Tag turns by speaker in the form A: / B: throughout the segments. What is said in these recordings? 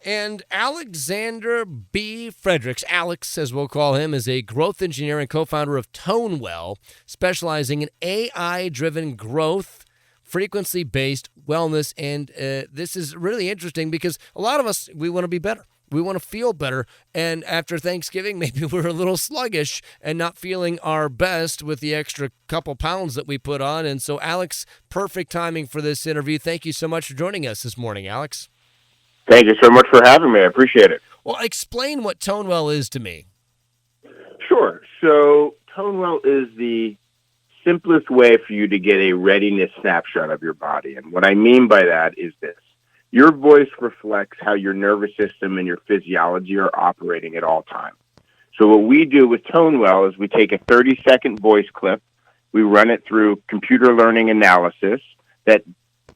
A: And Alexander B. Fredericks, Alex as we'll call him, is a growth engineer and co-founder of ToneWell, specializing in AI-driven growth, frequency-based wellness. And this is really interesting because a lot of us, we want to be better. We want to feel better. And after Thanksgiving, maybe we're a little sluggish and not feeling our best with the extra couple pounds that we put on. And so, Alex, perfect timing for this interview. Thank you so much for joining us this morning, Alex.
B: Thank you so much for having me. I appreciate it.
A: Well, explain what ToneWell is to me.
B: Sure. So ToneWell is the simplest way for you to get a readiness snapshot of your body. And what I mean by that is this. Your voice reflects how your nervous system and your physiology are operating at all times. So what we do with ToneWell is we take a 30-second voice clip, we run it through computer learning analysis that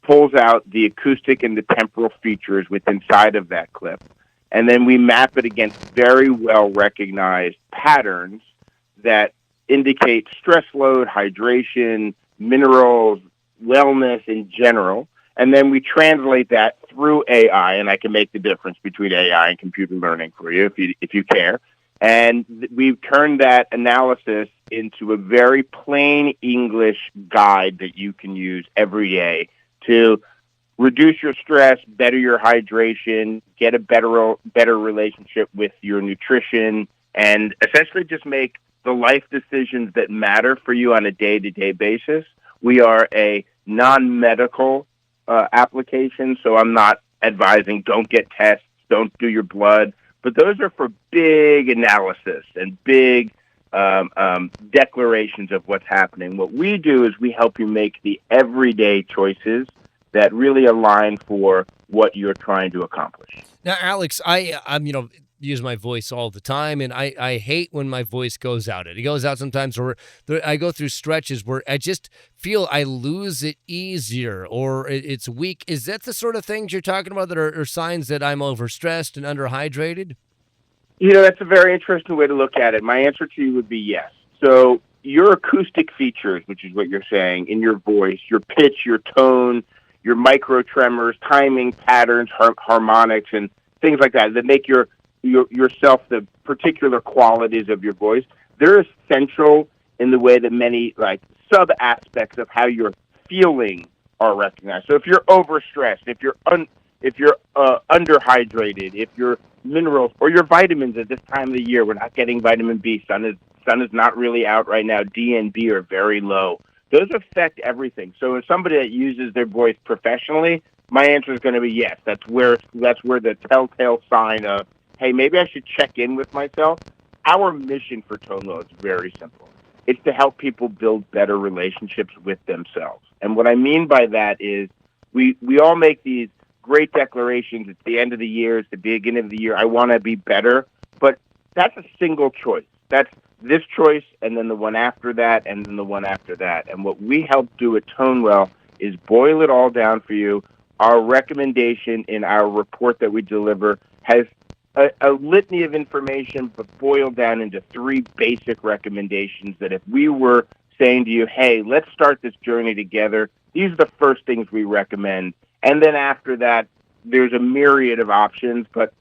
B: pulls out the acoustic and the temporal features within inside of that clip, and then we map it against very well-recognized patterns that indicate stress load, hydration, minerals, wellness in general. And then we translate that through AI, and I can make the difference between AI and computer learning for you if you care. And we've turned that analysis into a very plain English guide that you can use every day to reduce your stress, better your hydration, get a better relationship with your nutrition, and essentially just make the life decisions that matter for you on a day-to-day basis. We are a non-medical application, so I'm not advising don't get tests, don't do your blood, but those are for big analysis and big declarations of what's happening. What we do is we help you make the everyday choices that really align for what you're trying to accomplish.
A: Now, Alex, I'm use my voice all the time, and I hate when my voice goes out. It goes out sometimes, or I go through stretches where I just feel I lose it easier, or it's weak. Is that the sort of things you're talking about that are signs that I'm overstressed and underhydrated?
B: That's a very interesting way to look at it. My answer to you would be yes. So your acoustic features, which is what you're saying, in your voice, your pitch, your tone, your micro tremors, timing patterns, harmonics, and things like that make yourself the particular qualities of your voice, they're essential in the way that many sub aspects of how you're feeling are recognized. So if you're overstressed, if you're underhydrated, if your minerals or your vitamins at this time of the year, we're not getting vitamin B. Sun is not really out right now. D and B are very low. Those affect everything. So as somebody that uses their voice professionally, my answer is going to be yes. That's where the telltale sign of, hey, maybe I should check in with myself. Our mission for ToneWell is very simple. It's to help people build better relationships with themselves. And what I mean by that is we all make these great declarations at the end of the year, at the beginning of the year, I want to be better. But that's a single choice. That's this choice, and then the one after that, and then the one after that. And what we help do at ToneWell is boil it all down for you. Our recommendation in our report that we deliver has a litany of information, but boiled down into 3 basic recommendations that if we were saying to you, hey, let's start this journey together, these are the first things we recommend. And then after that, there's a myriad of options, but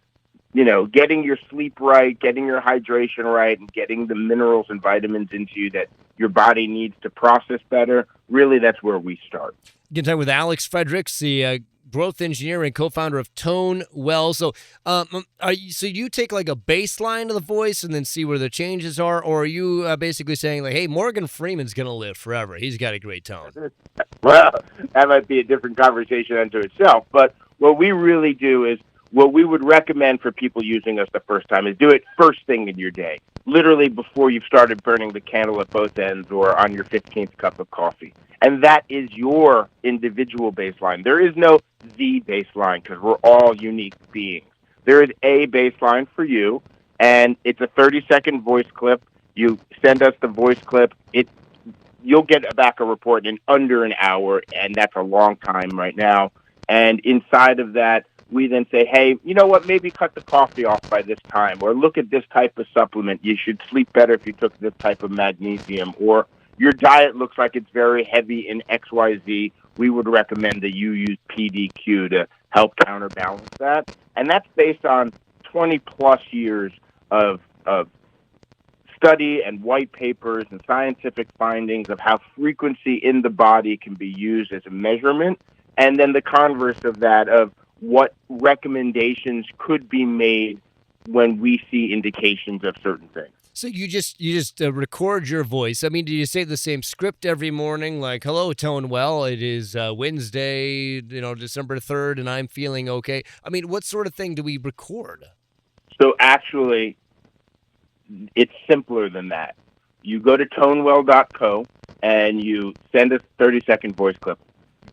B: getting your sleep right, getting your hydration right, and getting the minerals and vitamins into you that your body needs to process better, really that's where we start.
A: Get in time with Alex Fredericks, the growth engineer and co-founder of ToneWell. So, so you take like a baseline of the voice and then see where the changes are, or are you basically saying hey, Morgan Freeman's going to live forever? He's got a great tone.
B: Well, that might be a different conversation unto itself. But what we really do is what we would recommend for people using us the first time is do it first thing in your day, literally before you've started burning the candle at both ends or on your 15th cup of coffee. And that is your individual baseline. There is no the baseline because we're all unique beings. There is a baseline for you, and it's a 30-second voice clip. You send us the voice clip. You'll get back a report in under an hour, and that's a long time right now. And inside of that, we then say, hey, you know what, maybe cut the coffee off by this time, or look at this type of supplement. You should sleep better if you took this type of magnesium, or your diet looks like it's very heavy in XYZ. We would recommend that you use PDQ to help counterbalance that. And that's based on 20-plus years of study and white papers and scientific findings of how frequency in the body can be used as a measurement, and then the converse of that, of what recommendations could be made when we see indications of certain things.
A: So you just record your voice. I mean, do you say the same script every morning, like, hello, ToneWell, it is Wednesday, December 3rd, and I'm feeling okay? I mean, what sort of thing do we record?
B: So actually, it's simpler than that. You go to ToneWell.co and you send a 30-second voice clip.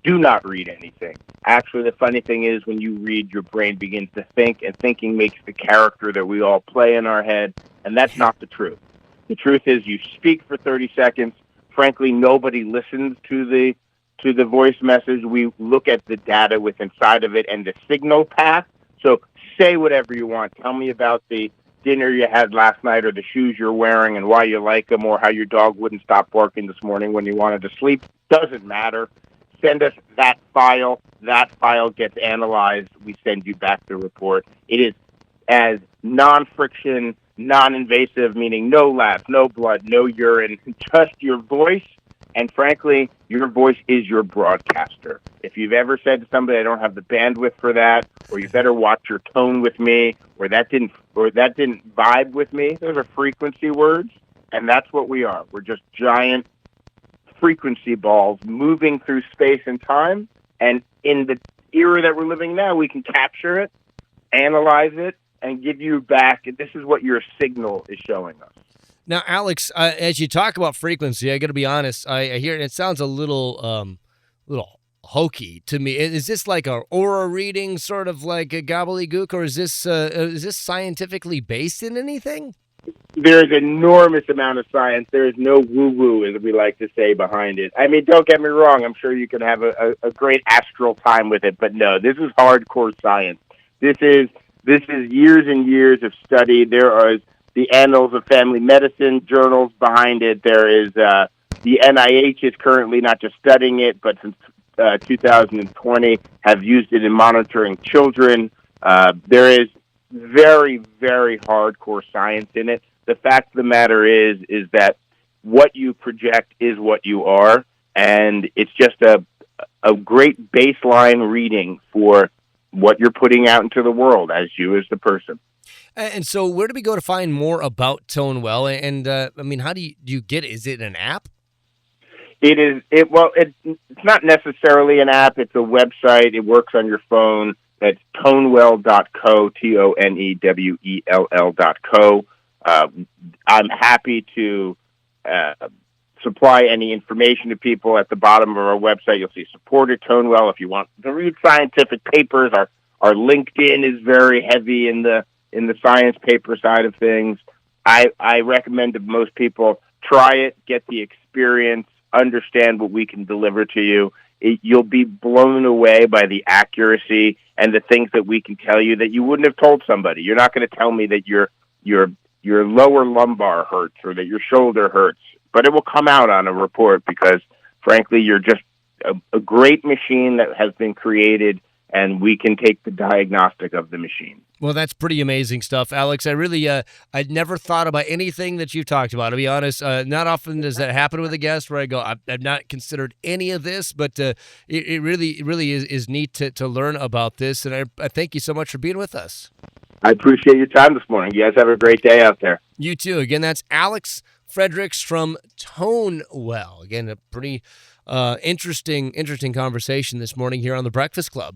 B: Do not read anything. Actually, the funny thing is when you read, your brain begins to think, and thinking makes the character that we all play in our head, and that's not the truth. The truth is you speak for 30 seconds. Frankly, nobody listens to the voice message. We look at the data with inside of it and the signal path. So say whatever you want. Tell me about the dinner you had last night, or the shoes you're wearing and why you like them, or how your dog wouldn't stop barking this morning when you wanted to sleep. Doesn't matter. Send us that file. That file gets analyzed. We send you back the report. It is as non-friction, non-invasive, meaning no labs, no blood, no urine, just your voice. And frankly, your voice is your broadcaster. If you've ever said to somebody, I don't have the bandwidth for that, or you better watch your tone with me, or that didn't vibe with me, those are frequency words, and that's what we are. We're just giant frequency balls moving through space and time. And in the era that we're living now, we can capture it, analyze it, and give you back. This is what your signal is showing us.
A: Now, Alex, as you talk about frequency, I got to be honest. I hear it. It sounds a little hokey to me. Is this like a aura reading, sort of like a gobbledygook, or is this scientifically based in anything?
B: There's enormous amount of science. There is no woo-woo, as we like to say, behind it. I mean, don't get me wrong. I'm sure you can have a great astral time with it, but no, this is hardcore science. This is years and years of study. There are the Annals of Family Medicine journals behind it. There is the NIH is currently not just studying it, but since 2020 have used it in monitoring children. There is very, very hardcore science in it. The fact of the matter is that what you project is what you are, and it's just a great baseline reading for what you're putting out into the world as you as the person.
A: And so where do we go to find more about ToneWell? And I mean, how do you get it? Is it an app?
B: It's not necessarily an app. It's a website. It works on your phone. That's ToneWell.co, ToneWell.co. I'm happy to supply any information to people. At the bottom of our website, you'll see support at ToneWell. If you want to read scientific papers, our LinkedIn is very heavy in the science paper side of things. I recommend to most people, try it, get the experience, understand what we can deliver to you. You'll be blown away by the accuracy and the things that we can tell you that you wouldn't have told somebody. You're not going to tell me that your lower lumbar hurts or that your shoulder hurts, but it will come out on a report because, frankly, you're just a great machine that has been created, and we can take the diagnostic of the machine.
A: Well, that's pretty amazing stuff, Alex. I really, I'd never thought about anything that you've talked about. To be honest, not often does that happen with a guest where I go, I've not considered any of this, but it really is neat to learn about this. And I thank you so much for being with us.
B: I appreciate your time this morning. You guys have a great day out there.
A: You too. Again, that's Alex Fredericks from ToneWell. Again, a pretty interesting conversation this morning here on The Breakfast Club.